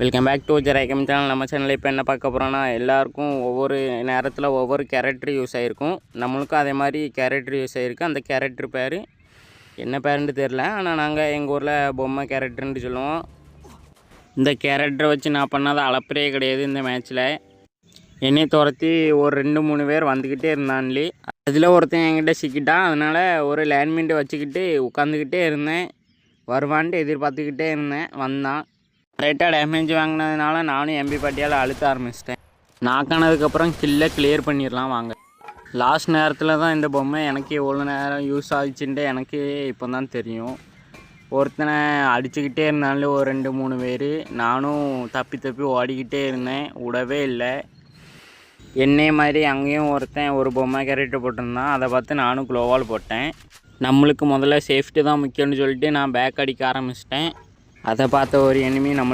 Welcome back to ஜெரைக்கம் channel. நம்ம சேனலில் இப்போ என்ன பார்க்க போகிறோன்னா, எல்லாருக்கும் ஒவ்வொரு நேரத்தில் ஒவ்வொரு கேரக்டர் யூஸ் ஆகிருக்கும். நம்மளுக்கும் அதே மாதிரி கேரக்டர் யூஸ் ஆகிருக்கு. அந்த கேரக்டர் பேர் என்ன பேருன்னு தெரில, ஆனால் நாங்கள் எங்கள் ஊரில் பொம்மை கேரக்டர்ன்ட்டு சொல்லுவோம். இந்த கேரக்டரை வச்சு நான் பண்ணாத அளப்பறையே கிடையாது. இந்த மேட்ச்சில் என்னை துரத்தி ஒரு 2-3 பேர் வந்துக்கிட்டே இருந்தான்லி. அதில் ஒருத்தன் என்கிட்ட சிக்கிட்டான். அதனால் ஒரு லேண்ட்மின்ட்டு வச்சுக்கிட்டு உட்காந்துக்கிட்டே இருந்தேன். வருவான்ட்டு எதிர்பார்த்துக்கிட்டே இருந்தேன். வந்தான். ரைட்டாக டேமேஜ் வாங்கினதுனால நானும் எம்பி பாட்டியால் அழுத்த ஆரம்பிச்சிட்டேன். நாக்கானதுக்கப்புறம் கில்லை கிளியர் பண்ணிடலாம் வாங்க. லாஸ்ட் நேரத்தில் தான் இந்த பொம்மை எனக்கு எவ்வளோ நேரம் யூஸ் ஆகிச்சுன்ட்டு எனக்கு இப்போ தான் தெரியும். ஒருத்தனை அடிச்சுக்கிட்டே இருந்தாலும் ஒரு 2-3 பேர். நானும் தப்பி ஓடிக்கிட்டே இருந்தேன், விடவே இல்லை. என்னை மாதிரி அங்கேயும் ஒருத்தன் ஒரு பொம்மை கேரக்டர் போட்டிருந்தான். அதை பார்த்து நானும் க்ளோவால் போட்டேன். நம்மளுக்கு முதல்ல சேஃப்டி தான் முக்கியம்னு சொல்லிட்டு நான் பேக் அடிக்க ஆரம்பிச்சிட்டேன். அதை பார்த்த ஒரு எனிமி நம்ம